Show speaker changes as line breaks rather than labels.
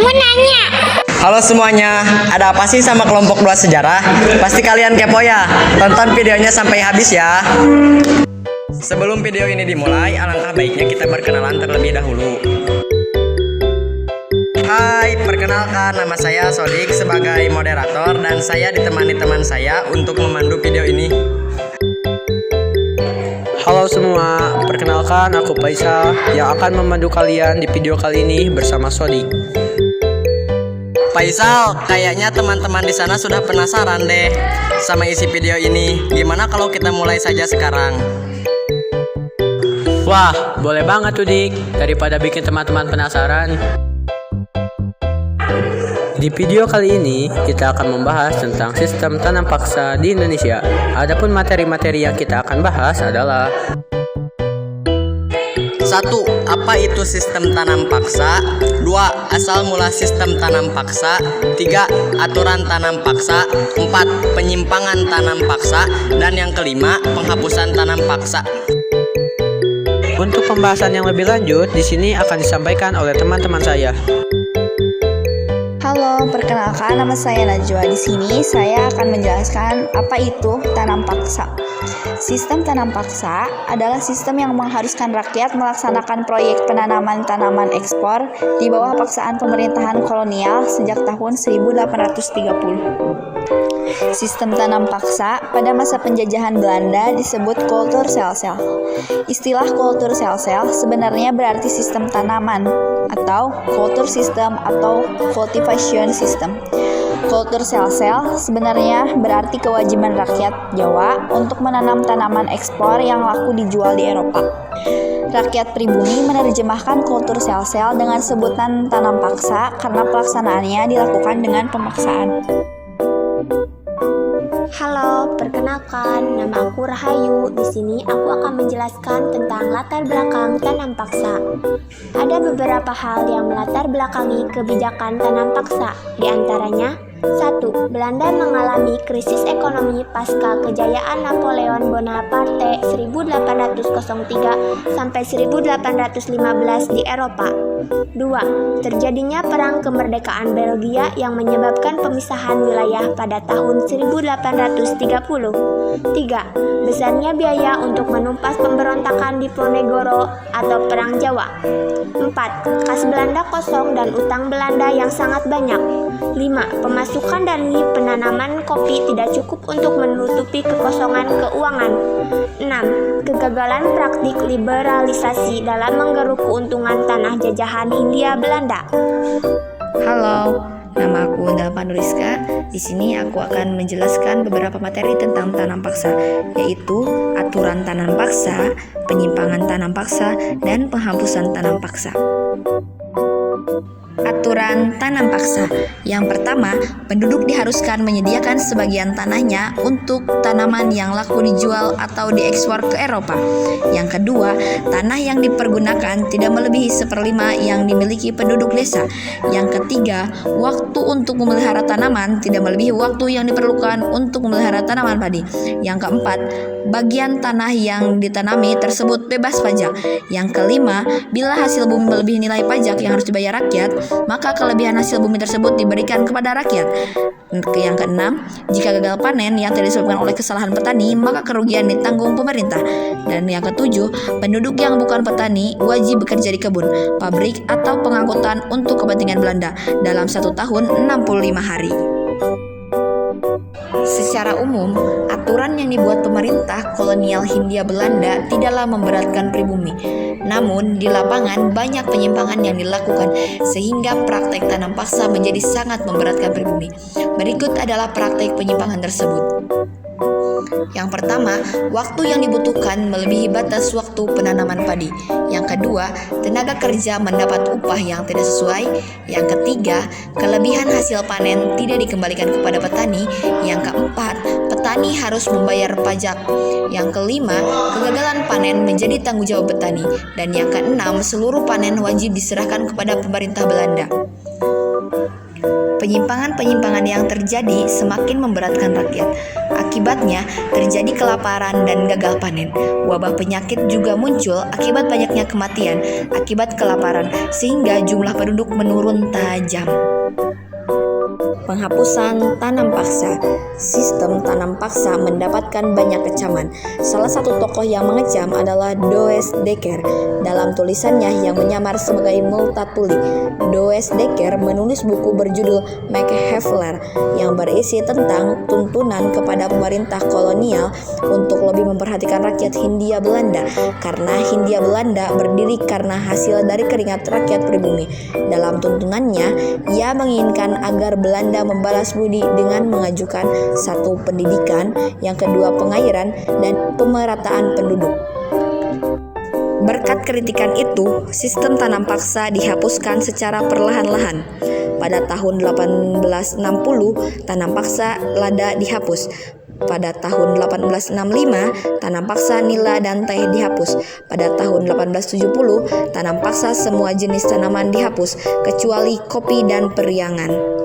mau nanya.
Halo semuanya, ada apa sih sama kelompok 2 sejarah? Pasti kalian kepo ya? Tonton videonya sampai habis ya. Sebelum video ini dimulai, alangkah baiknya kita berkenalan terlebih dahulu. Hai, perkenalkan nama saya Sodik sebagai moderator dan saya ditemani teman saya untuk memandu video ini.
Halo semua, perkenalkan aku Faisal yang akan memandu kalian di video kali ini bersama Sodik.
Faisal, kayaknya teman-teman di sana sudah penasaran deh sama isi video ini. Gimana kalau kita mulai saja sekarang?
Wah, boleh banget tuh Dik, daripada bikin teman-teman penasaran. Di video kali ini, kita akan membahas tentang sistem tanam paksa di Indonesia. Adapun materi-materi yang kita akan bahas adalah
1. Apa itu sistem tanam paksa? 2. Asal mula sistem tanam paksa. 3. Aturan tanam paksa. 4. Penyimpangan tanam paksa. Dan yang kelima, penghapusan tanam paksa.
untuk pembahasan yang lebih lanjut, di sini akan disampaikan oleh teman-teman saya.
Halo, perkenalkan nama saya Najwa. Di sini saya akan menjelaskan apa itu tanam paksa. Sistem tanam paksa adalah sistem yang mengharuskan rakyat melaksanakan proyek penanaman tanaman ekspor di bawah paksaan pemerintahan kolonial sejak tahun 1830. Sistem tanam paksa pada masa penjajahan Belanda disebut kulturselsel. Istilah kulturselsel sebenarnya berarti sistem tanaman atau culture system atau cultivation system. Kulturselsel sebenarnya berarti kewajiban rakyat Jawa untuk menanam tanaman ekspor yang laku dijual di Eropa. Rakyat pribumi menerjemahkan kulturselsel dengan sebutan tanam paksa karena pelaksanaannya dilakukan dengan pemaksaan.
Halo, perkenalkan, nama aku Rahayu. Di sini aku akan menjelaskan tentang latar belakang tanam paksa. Ada beberapa hal yang melatar belakangi kebijakan tanam paksa. Di antaranya, 1. Belanda mengalami krisis ekonomi pasca kejayaan Napoleon Bonaparte 1803 sampai 1815 di Eropa. 2. Terjadinya perang kemerdekaan Belgia yang menyebabkan pemisahan wilayah pada tahun 1830. 3. Besarnya biaya untuk menumpas pemberontakan Diponegoro atau Perang Jawa. 4. Kas Belanda kosong dan utang Belanda yang sangat banyak. 5. Pemasukan dari penanaman kopi tidak cukup untuk menutupi kekosongan keuangan. 6. Kegagalan praktik liberalisasi dalam menggeruk keuntungan tanah jajahan Hindia Belanda.
Halo, nama aku Undal Panuriska. Di sini aku akan menjelaskan beberapa materi tentang tanam paksa, yaitu aturan tanam paksa, penyimpangan tanam paksa, dan penghapusan tanam paksa. Aturan tanam paksa. Yang pertama, penduduk diharuskan menyediakan sebagian tanahnya untuk tanaman yang laku dijual atau diekspor ke Eropa. Yang kedua, tanah yang dipergunakan tidak melebihi 1/5 yang dimiliki penduduk desa. Yang ketiga, waktu untuk memelihara tanaman tidak melebihi waktu yang diperlukan untuk memelihara tanaman padi. Yang keempat, bagian tanah yang ditanami tersebut bebas pajak. Yang kelima, bila hasil bumi melebihi nilai pajak yang harus dibayar rakyat, maka kelebihan hasil bumi tersebut diberikan kepada rakyat. Yang keenam, jika gagal panen yang tidak disebabkan oleh kesalahan petani, maka kerugian ditanggung pemerintah. Dan yang ketujuh, penduduk yang bukan petani wajib bekerja di kebun, pabrik, atau pengangkutan untuk kepentingan Belanda dalam 1 tahun 65 hari. Secara umum, aturan yang dibuat pemerintah kolonial Hindia Belanda tidaklah memberatkan pribumi. Namun, di lapangan banyak penyimpangan yang dilakukan sehingga praktek tanam paksa menjadi sangat memberatkan pribumi. Berikut adalah praktek penyimpangan tersebut. Yang pertama, waktu yang dibutuhkan melebihi batas waktu penanaman padi. Yang kedua, tenaga kerja mendapat upah yang tidak sesuai. Yang ketiga, kelebihan hasil panen tidak dikembalikan kepada petani. Yang keempat, petani harus membayar pajak. Yang kelima, kegagalan panen menjadi tanggung jawab petani. Dan yang keenam, seluruh panen wajib diserahkan kepada pemerintah Belanda. Penyimpangan-penyimpangan yang terjadi semakin memberatkan rakyat. Akibatnya, terjadi kelaparan dan gagal panen. Wabah penyakit juga muncul akibat banyaknya kematian akibat kelaparan, sehingga jumlah penduduk menurun tajam. Penghapusan tanam paksa. Sistem tanam paksa mendapatkan banyak kecaman. Salah satu tokoh yang mengecam adalah Does Dekker. Dalam tulisannya yang menyamar sebagai Multatuli, Does Dekker menulis buku berjudul Max Havelaar yang berisi tentang tuntunan kepada pemerintah kolonial untuk lebih memperhatikan rakyat Hindia Belanda, karena Hindia Belanda berdiri karena hasil dari keringat rakyat pribumi. Dalam tuntunannya, ia menginginkan agar Belanda membalas budi dengan mengajukan satu pendidikan, yang kedua pengairan, dan pemerataan penduduk. Berkat kritikan itu, sistem tanam paksa dihapuskan secara perlahan-lahan. Pada tahun 1860, tanam paksa lada dihapus. Pada tahun 1865, tanam paksa nila dan teh dihapus. Pada tahun 1870, tanam paksa semua jenis tanaman dihapus, kecuali kopi dan periangan.